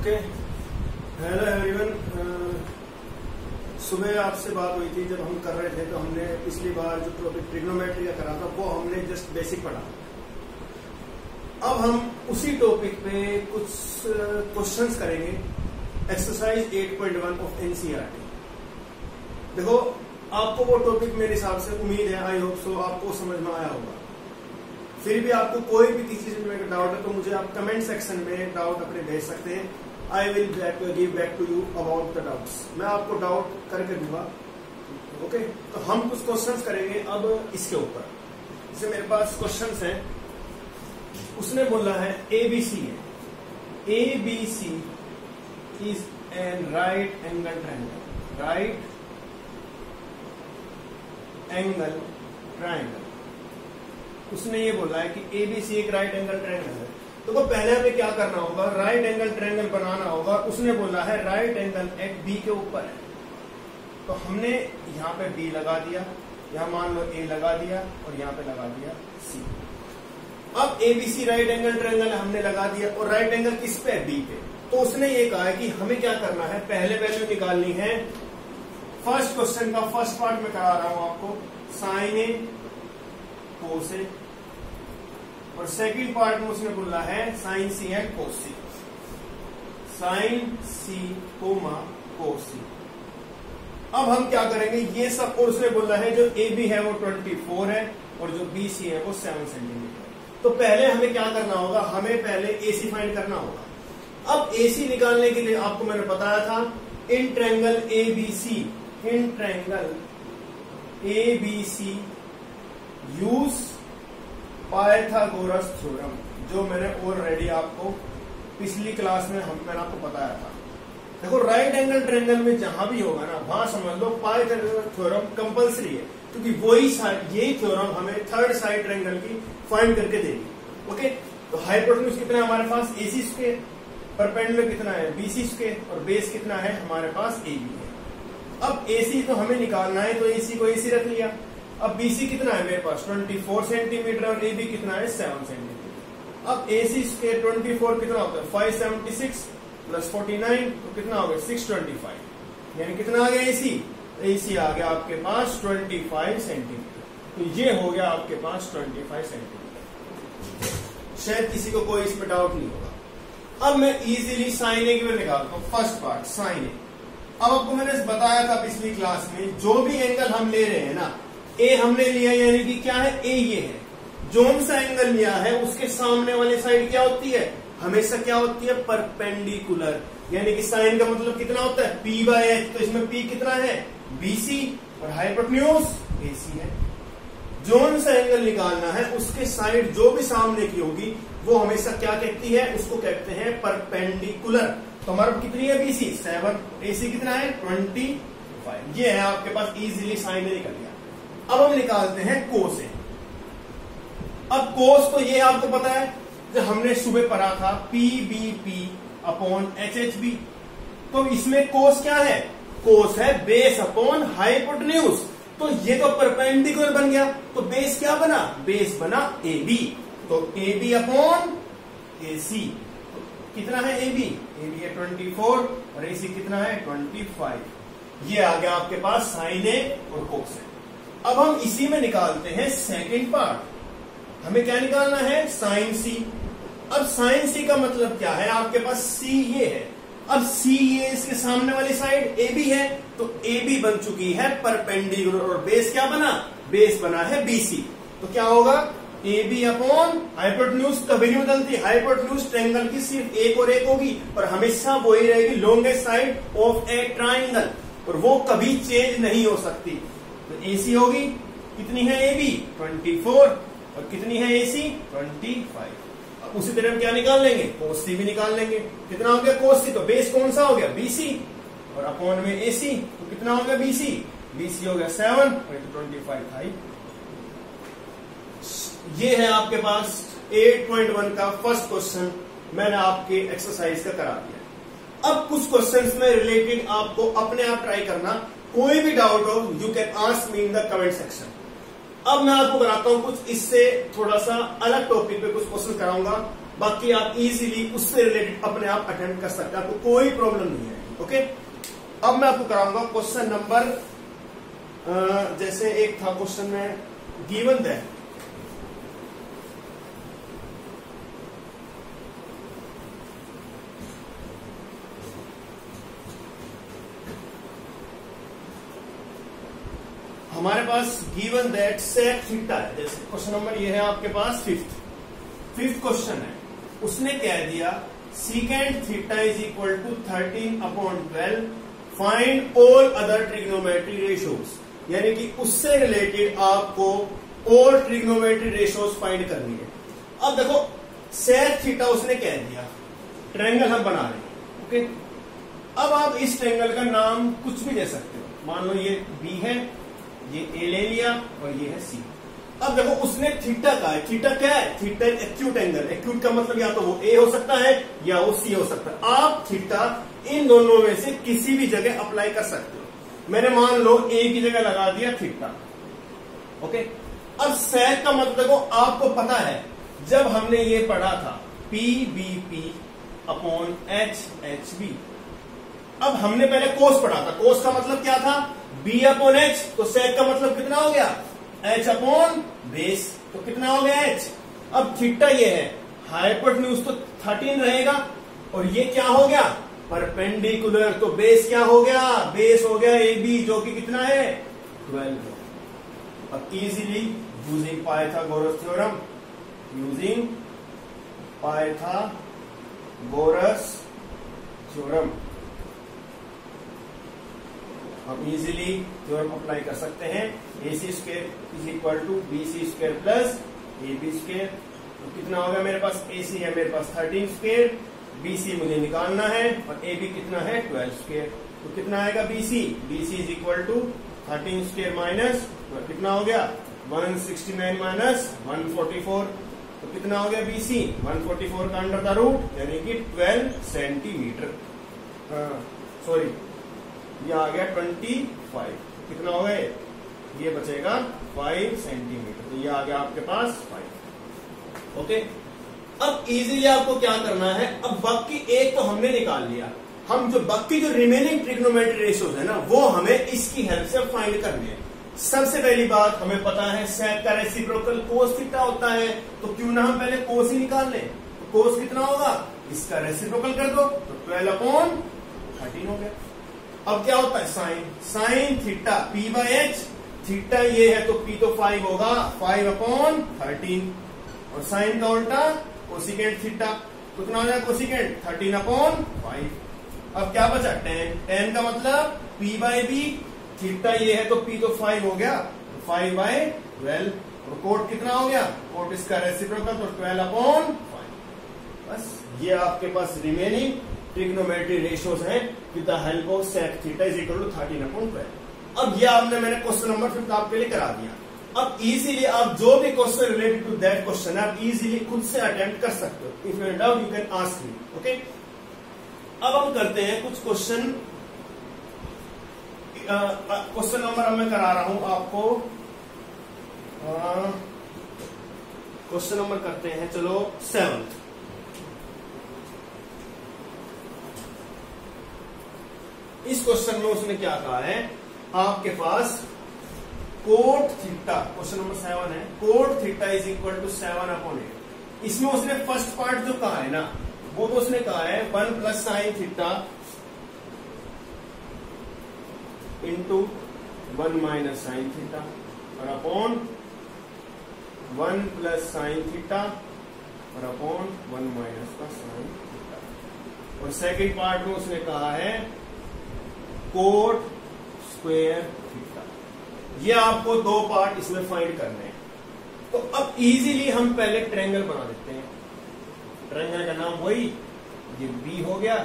Okay, hello everyone. सुबह आपसे बात हुई थी जब हम कर रहे थे, तो हमने पिछली बार जो टॉपिक ट्रिग्नोमेट्री का करा था वो हमने जस्ट बेसिक पढ़ा। अब हम उसी टॉपिक पे कुछ क्वेश्चंस करेंगे, एक्सरसाइज 8.1 ऑफ एनसीईआरटी। देखो, आपको वो टॉपिक मेरे हिसाब से उम्मीद है, आई होप सो, आपको समझ में आया होगा। फिर भी आपको कोई भी किसी चीज में डाउट है तो मुझे आप कमेंट सेक्शन में डाउट अपने भेज सकते हैं। I will give back to you about the doubts. मैं आपको डाउट करके दूंगा। ओके, तो हम कुछ क्वेश्चंस करेंगे अब इसके ऊपर। जैसे मेरे पास क्वेश्चंस हैं, उसने बोला है एबीसी है। ABC is an right angle triangle. Right angle triangle, उसने ये बोला है कि एबीसी एक राइट एंगल ट्रायंगल है। तो पहले हमें क्या करना होगा, राइट एंगल ट्रायंगल बनाना होगा। उसने बोला है राइट एंगल एट बी के ऊपर है, तो हमने यहाँ पे बी लगा दिया, यहाँ मान लो ए लगा दिया और यहाँ पे लगा दिया सी। अब एबीसी राइट एंगल ट्रायंगल हमने लगा दिया और राइट एंगल किस पे है, बी पे। तो उसने ये कहा है कि हमें क्या करना है, पहले वैल्यू निकालनी है। फर्स्ट क्वेश्चन का फर्स्ट पार्ट में करा रहा हूं आपको, साइन ए कोस ए, और सेकंड पार्ट में उसने बोला है sine C and cos C. Sine C comma cos C. अब हम क्या करेंगे, ये सब, और उसने बोला है जो ए बी है वो 24 है और जो बी सी है वो 7 सेंटीमीटर। तो पहले हमें क्या करना होगा, हमें पहले एसी फाइंड करना होगा। अब एसी निकालने के लिए आपको मैंने बताया था, in triangle ABC, in triangle ABC use Pythagoras theorem, जो मैंने ऑलरेडी आपको पिछली क्लास में मैंने आपको बताया था। देखो, राइट एंगल ट्रायंगल में जहां भी होगा ना, वहां समझ लो पाइथागोरस थ्योरम कंपलसरी है, क्योंकि वही यही थ्योरम हमें थर्ड साइड ट्रायंगल की फाइंड करके देगी। ओके, तो हाइपोटेन्यूज कितना है हमारे पास, एसी स्क्वायर, परपेंडिकुलर कितना है, बीसी स्क्वायर, और बेस कितना है हमारे पास, एबी है। अब एसी तो हमें निकालना है, तो एसी को एसी रख लिया। अब बीसी कितना है मेरे पास, 24 सेंटीमीटर, और एबी कितना है, 7 सेंटीमीटर। अब एसी स्क्वायर 24 कितना होता है, 576 प्लस 49, तो कितना हो गया, 625। यानी कितना आ गया एसी, एसी आ गया आपके पास 25 सेंटीमीटर। तो ये हो गया आपके पास 25 सेंटीमीटर। शायद किसी को कोई इसमें डाउट नहीं होगा। अब मैं इजीली साइन ए की वैल्यू निकालता हूं। फर्स्ट पार्ट साइन ए। अब आपको मैंने बताया था पिछली क्लास में, जो भी एंगल हम ले रहे हैं ना, ए हमने लिया यानी कि क्या है, ए ये है। जोन सा एंगल लिया है उसके सामने वाली साइड क्या होती है, हमेशा क्या होती है, परपेंडिकुलर। यानी कि साइन का मतलब कितना होता है, पी बाय एच। तो इसमें पी कितना है, बीसी, और हाइपोटेन्यूज एसी है। जोन सा एंगल निकालना है, उसके साइड जो भी सामने की होगी वो हमेशा क्या कहती है, उसको कहते हैं परपेंडिकुलर। तो हमारा कितनी है, बीसी 7, एसी कितना है 25। ये है आपके पास, इजीली साइन निकल गया। अब हम निकालते हैं कोस ए। अब कोस तो ये आपको पता है, जो हमने सुबह पढ़ा था, P B P upon H H B. तो इसमें कोस क्या है, कोस है बेस अपॉन हाइपोटेन्यूज। तो ये तो परपेंडिकुलर बन गया, तो बेस क्या बना, बेस बना ए बी। तो ए बी अपॉन ए सी, कितना है ए बी है 24 और ए सी कितना है 25। ये आ गया आपके पास साइन ए और कोस ए। अब हम इसी में निकालते हैं सेकंड पार्ट। हमें क्या निकालना है, साइन सी। अब साइन सी का मतलब क्या है, आपके पास सी ये है। अब सी ये इसके सामने वाली साइड ए बी है, तो ए बी बन चुकी है परपेंडिकुलर, और बेस क्या बना, बेस बना है बीसी। तो क्या होगा, ए बी अपॉन हाइपोटेन्यूज कभी नहीं बदलती। हाइपोटेन्यूज ट्रायंगल की सिर्फ एक और एक होगी, और हमेशा वही रहेगी, longest side of A triangle, और वो कभी चेंज नहीं हो सकती। तो एसी होगी, कितनी है ए बी 24, और कितनी है एसी 25। अब उसी तरह हम क्या निकाल लेंगे, कोस सी भी निकाल लेंगे। कितना हो गया कोस सी, तो बेस कौन सा हो गया, बीसी, और अपॉन में एसी, तो कितना हो गया बीसी, बीसी हो गया 7 और 25 था। ये है आपके पास 8.1 का फर्स्ट क्वेश्चन, मैंने आपके एक्सरसाइज का करा दिया। अब कुछ क्वेश्चंस में रिलेटेड आपको अपने आप ट्राई करना, कोई भी डाउट हो you can ask me in the comment section. अब मैं आपको कराता हूं कुछ इससे थोड़ा सा अलग टॉपिक पे कुछ क्वेश्चन कराऊंगा, बाकी आप इजीली उससे रिलेटेड अपने आप अटेम्प्ट कर सकते हैं, आपको कोई प्रॉब्लम नहीं है। ओके, अब मैं आपको कराऊंगा क्वेश्चन नंबर, जैसे एक था क्वेश्चन में गिवन दैट हमारे पास गिवन दैट सेक थीटा है। जैसे क्वेश्चन नंबर ये है आपके पास फिफ्थ क्वेश्चन है, उसने कह दिया secant theta is equal to 13/12, find all other trigonometry ratios, यानी कि उससे रिलेटेड आपको और ट्रिग्नोमेट्री रेशियोज फाइंड करनी है। अब देखो सेक थीटा उसने कह दिया, ट्रायंगल हम बना रहे हैं। ओके, अब आप इस ट्रायंगल का नाम कुछ भी दे सकते हो, मान लो ये बी है, ये ए ले लिया और ये है सी। अब देखो उसने थीटा का है, थीटा क्या है, थीटा एक्यूट एंगल, एक्यूट का मतलब या तो वो ए हो सकता है या वो सी हो सकता है। आप थीटा इन दोनों में से किसी भी जगह अप्लाई कर सकते हो। मैंने मान लो ए की जगह लगा दिया थीटा। ओके, अब सेक का मतलब देखो आपको पता है जब हमने ये पढ़ा था P B P upon H H B, अब हमने पहले कोस पढ़ा था, कोस का मतलब क्या था, बी अपॉन एच, तो सेक का मतलब कितना हो गया, एच अपॉन बेस, तो कितना हो गया एच। अब थीटा ये है, हाइपोटेन्यूज तो 13 रहेगा, और ये क्या हो गया, परपेंडिकुलर, तो बेस क्या हो गया, बेस हो गया ए बी, जो कि कितना है 12। अब easily using Pythagoras theorem, using Pythagoras theorem हम इजीली थ्योरम अप्लाई कर सकते हैं। A C square is equal to B C square plus A B square, तो कितना होगा, मेरे पास ए सी है मेरे पास 13 स्क्वायर, बी सी मुझे निकालना है, और ए बी कितना है 12 स्क्वायर, तो कितना आएगा B C is equal to 13 square minus कितना हो गया 169 माइनस 144, तो कितना हो गया बी सी 144 का अंडर द रूट, यानी कि 12 सेंटीमीटर, सॉरी ये आ गया 25, कितना हो गया ये बचेगा 5 सेंटीमीटर, तो ये आ गया आपके पास 5। ओके, अब इजीली आपको क्या करना है, अब बाकी एक तो हमने निकाल लिया, हम जो बाकी जो रिमेनिंग ट्रिग्नोमेट्री रेशियोज है ना, वो हमें इसकी हेल्प से फाइंड करनी है। सबसे पहली बात हमें पता है सेक का रेसिप्रोकल कोस थीटा होता है, तो क्यों ना हम पहले कोस ही निकाल लें, तो कोस कितना होगा, इसका रेसिप्रोकल कर दो, तो 12/13 हो गया। अब क्या होता है sine theta P by H, theta ये है तो पी तो 5 होगा, 5/13, और साइन का उल्टा कोसिकेंट थीटा, कितना हो जाएगा कोसिकेंट 13/5। अब क्या बचा 10 का मतलब पी बाई बी, थीटा ये है तो पी तो 5 हो गया, 5/12, और कोट कितना हो गया, कोट इसका रेसिप्रोकल तो 12/5। बस ये आपके पास रिमेनिंग ट्रिग्नोमेट्री रेशियोज हैं with the help of sec theta is equal to 13/12। अब ये मैंने क्वेश्चन नंबर 5 आपके लिए करा दिया। अब इजीली आप जो भी question related to that question है आप इजीली खुद से अटेम्प्ट कर सकते हो। If you in doubt you can ask me. Okay, अब हम करते हैं कुछ क्वेश्चन। क्वेश्चन नंबर अब मैं करा रहा हूं आपको, क्वेश्चन नंबर करते हैं चलो 7। इस क्वेश्चन में उसने क्या कहा है, आपके पास कोट थीटा, क्वेश्चन नंबर 7 है, cot theta is equal to 7/8। इसमें उसने फर्स्ट पार्ट जो कहा है ना, वो तो उसने कहा है 1 plus sine theta into 1 minus sine theta, और अपॉन 1 प्लस साइन थीटा और अपॉन 1 माइनस का साइन थीटा। और सेकेंड पार्ट में उसने कहा है कोट स्क्वायर थीटा। ये आपको दो पार्ट इसमें फाइंड करने हैं। तो अब इजीली हम पहले ट्रायंगल बना देते हैं। ट्रायंगल का नाम वही, ये बी हो गया,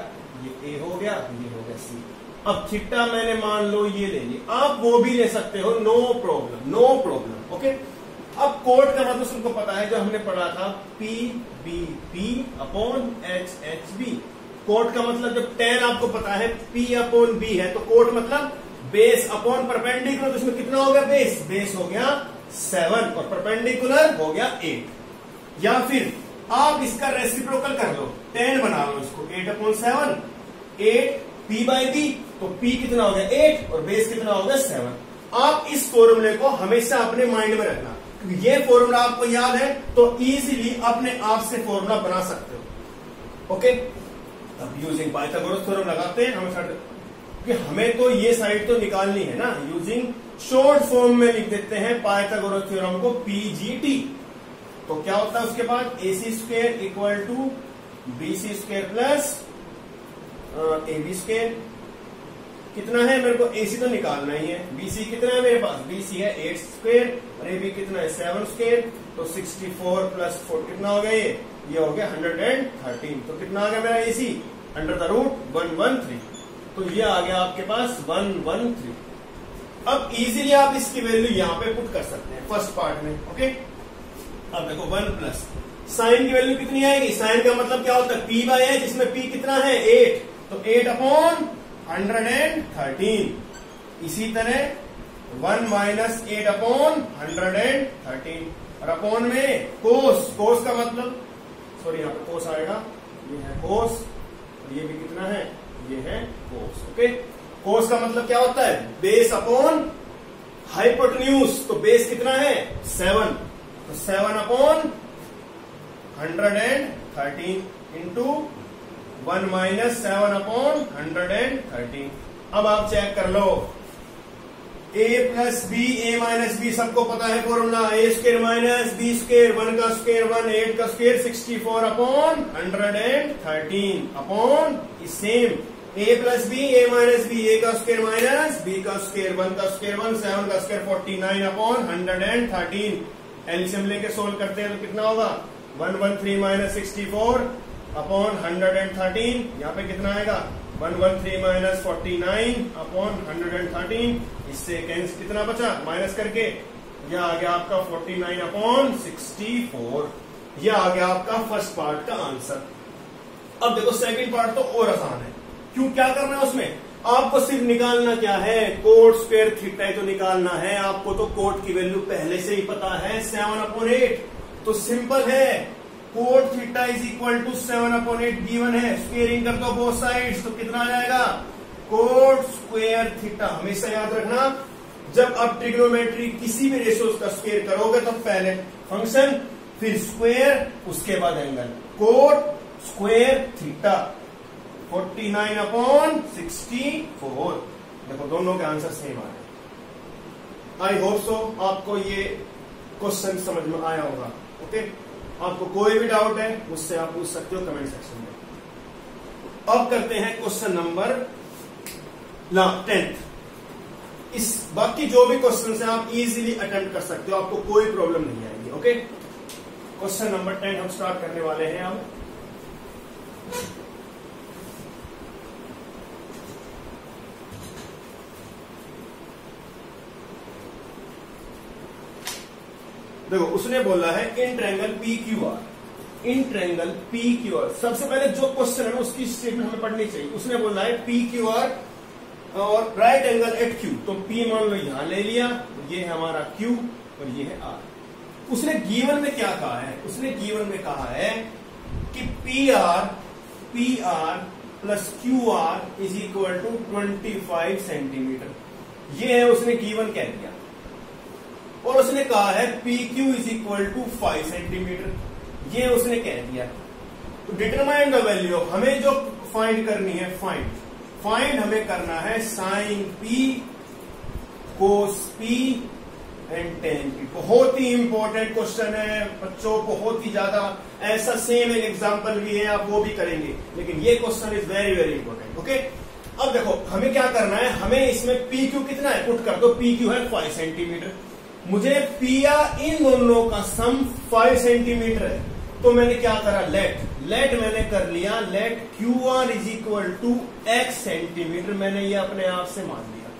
ये ए हो गया, ये हो गया सी। अब थीटा मैंने मान लो ये ले ली, आप वो भी ले सकते हो, no problem, no problem. Okay, अब कोट का मतलब सबको पता है, जो हमने पढ़ा था P B P upon H H B. Cot का मतलब जब tan आपको पता है P अपॉन B है, तो कोट मतलब बेस अपॉन परपेंडिकुलर, तो इसमें कितना हो गया बेस, बेस हो गया 7 और परपेंडिकुलर हो गया 8। या फिर आप इसका रेसिप्रोकल कर लो, 10 बना लो इसको, 8/7, 8 p/b, तो p कितना हो गया 8 और बेस कितना हो गया 7। आप इस फॉर्मूले को हमेशा अपने माइंड में रखना, क्योंकि ये फॉर्मूला आपको याद है तो इजीली अपने आप से फॉर्मूला बना सकते हो। ओके, अब यूजिंग पाइथागोरस थ्योरम लगाते हैं हम, कि हमें तो ये साइड तो निकालनी है ना, यूजिंग शॉर्ट फॉर्म में लिख देते हैं पाइथागोरस थ्योरम को PGT। तो क्या होता है उसके बाद AC² equal to BC² plus AB²। कितना है मेरे को AC तो निकालना ही है, BC कितना है मेरे पास, BC है 8² और AB कितना है 7², तो 64 प्लस 4 कितना हो गया, ये हो गया 113। तो कितना आ गया मेरा AC √113, तो ये आ गया आपके पास 113। अब इजीली आप इसकी वैल्यू यहां पे पुट कर सकते हैं फर्स्ट पार्ट में। ओके, अब देखो 1 प्लस साइन की वैल्यू कितनी आएगी, साइन का मतलब क्या होता है p/h, जिसमें p कितना है 8, तो 8/113। इसी तरह 1 माइनस 8/113, और अपॉन में कोस, कोस का मतलब सॉरी यहाँ पे कोस आएगा, ये है कोस, और ये भी कितना है, ये है कोस। ओके, कोस का मतलब क्या होता है बेस अपॉन हाइपोटेन्यूज, तो बेस कितना है 7, तो 7/113 इंटू 1 माइनस 7/113। अब आप चेक कर लो, a plus B, a minus B सबको पता है फॉर्मूला, a² माइनस b², 1 का स्क्वायर 1, 8 का square 64/113 upon same a plus B, a minus B, a का स्क्वायर माइनस b का स्क्वायर, 1 का स्क्वायर 1, 7 का स्क्वायर 49/113। एलसीएम लेके सोल्व करते हैं तो कितना होगा 113 माइनस 64/113, यहाँ पे कितना आएगा 113 माइनस 49/113। इससे कितना बचा माइनस करके, यह आ गया आपका 49/64। यह आ गया आपका फर्स्ट पार्ट का आंसर। अब देखो सेकंड पार्ट तो और आसान है, क्यों, क्या करना है उसमें, आपको सिर्फ निकालना क्या है, कोट स्क्वायर थीटा ही तो निकालना है। आपको तो कोट की वैल्यू पहले से ही पता है 7/8, तो सिंपल है, cot theta is equal to 7/8 given है, स्क्वेयरिंग कर दो बोथ साइड्स, तो कितना आ जाएगा कोट स्क्वायर थीटा। हमेशा याद रखना, जब आप ट्रिग्नोमेट्री किसी भी रेशियो का स्क्वायर करोगे तो पहले फंक्शन, फिर स्क्वायर, उसके बाद एंगल, कोट स्क्वायर थीटा 49/64। देखो दोनों के आंसर सेम आ रहे। आई होप सो आपको ये क्वेश्चन समझ में आया होगा। ओके, आपको कोई भी डाउट है मुझसे आप पूछ सकते हो कमेंट सेक्शन में। अब करते हैं क्वेश्चन नंबर 10th। इस बाकी जो भी क्वेश्चन है आप इजीली अटेम्प्ट कर सकते हो, आपको कोई प्रॉब्लम नहीं आएगी। ओके, क्वेश्चन नंबर 10 हम स्टार्ट करने वाले हैं अब। देखो उसने बोला है in triangle PQR, in triangle PQR। सबसे पहले जो क्वेश्चन है ना उसकी स्टेटमेंट हमें पढ़नी चाहिए। उसने बोला है PQR और राइट एंगल एट Q, तो P मान लो यहां ले लिया, ये है हमारा Q और ये है R। उसने गिवन में क्या कहा है, उसने गिवन में कहा है कि PR plus QR is equal to 25 centimetre. ये है उसने गिवन कह दिया, और उसने कहा है PQ is equal to 5 centimetre, ये उसने कह दिया। तो डिटरमाइन द वैल्यू, हमें जो फाइंड करनी है, फाइंड हमें करना है sine P, cos P and tan P। बहुत ही इंपॉर्टेंट क्वेश्चन है बच्चों, बहुत ही ज्यादा। ऐसा सेम एक एग्जांपल भी है, आप वो भी करेंगे, लेकिन ये question is very very important. Okay, अब देखो हमें क्या करना है, हमें इसमें PQ कितना है पुट कर दो, PQ है 5 सेंटीमीटर, मुझे PR इन दोनों का सम 5 सेंटीमीटर है, तो मैंने क्या करा, लेट मैंने कर लिया, let QR is equal to X centimetre, मैंने ये अपने आप से मान लिया।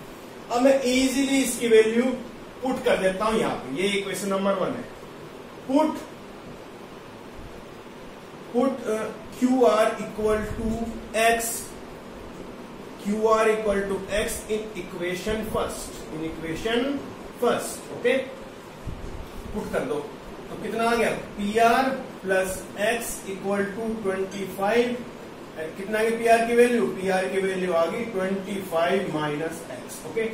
अब मैं इजीली इसकी वैल्यू पुट कर देता हूं यहां पे, ये इक्वेशन नंबर 1 है। Put QR equal to X, QR equal to X in equation first, okay, put कर दो, तो कितना आ गया PR plus X equal to 25, कितना है पी आर की वैल्यू? पी आर की वैल्यू आ गई 25 माइनस एक्स। ओके,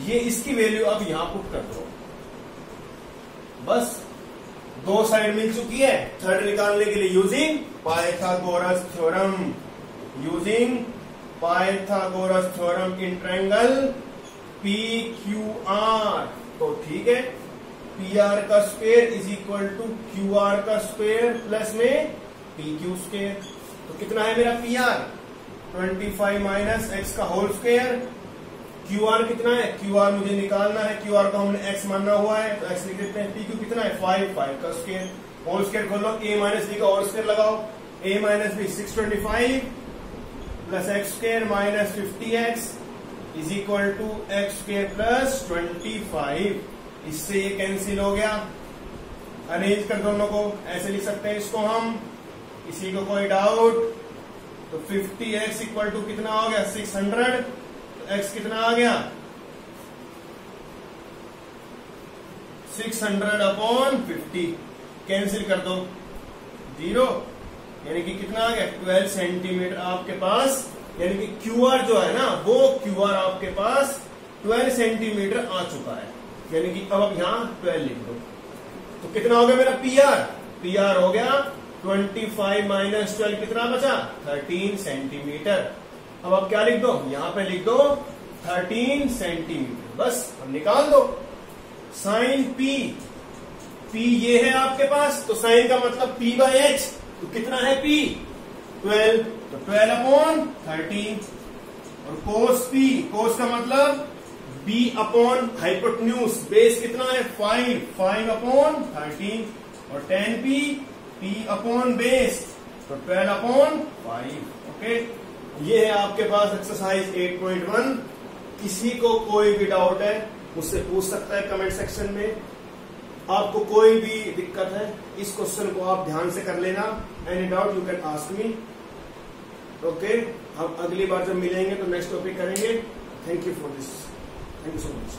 ये इसकी वैल्यू अब यहां पुट कर दो। बस दो साइड मिल चुकी है। थर्ड निकालने के लिए using Pythagoras theorem, using Pythagoras theorem in triangle P Q R. तो ठीक है, पी आर का square is equal to Q R का स्क्वायर प्लस में पी क्यू स्क्वायर। तो कितना है मेरा पी आर? 25 माइनस एक्स का होल स्क्वायर। क्यू आर कितना है? क्यू आर मुझे निकालना है, क्यू आर को हमने एक्स मानना हुआ है तो एक्स लिख देते हैं। पी क्यू कितना है? 5 का स्क्वायर, होल स्क्वायर खोलो, ए माइनस बी का होल स्क्वायर लगाओ, A minus B 625 plus X square minus 50x is equal to X square plus 25। इससे ये कैंसिल हो गया। अरेंज कर दोनों को, ऐसे लिख सकते हैं इसको हम। किसी को कोई डाउट? तो 50x इक्वल टू कितना हो गया? 600। तो x कितना आ गया? 600 अपॉन 50। कैंसिल कर दो, 0, यानी कि कितना आ गया? 12 सेंटीमीटर आपके पास, यानी कि QR जो है ना, वो QR आपके पास 12 सेंटीमीटर आ चुका है। यानी कि अब यहां 12 लिख दो। तो कितना हो गया मेरा PR? PR हो गया 25 माइनस 12, कितना बचा? 13 सेंटीमीटर। अब आप क्या लिख दो? यहां पे लिख दो 13 सेंटीमीटर। बस अब निकाल दो साइन P। P ये है आपके पास, तो साइन का मतलब P बाई H। तो कितना है P? 12, तो 12 अपॉन 13। और कोस P, कोस का मतलब B अपॉन हाइपोटेन्यूज, बेस कितना है? 5 अपॉन 13। और 10P, P अपॉन बेस, तो 12 अपॉन 5। ओके, ये है आपके पास एक्सरसाइज 8.1। किसी को कोई भी डाउट है मुझसे पूछ सकता है कमेंट सेक्शन में। आपको कोई भी दिक्कत है, इस क्वेश्चन को आप ध्यान से कर लेना। Any doubt you can ask me. Okay, हम अगली बार जब मिलेंगे तो नेक्स्ट टॉपिक करेंगे। Thank you for this, thank you so much.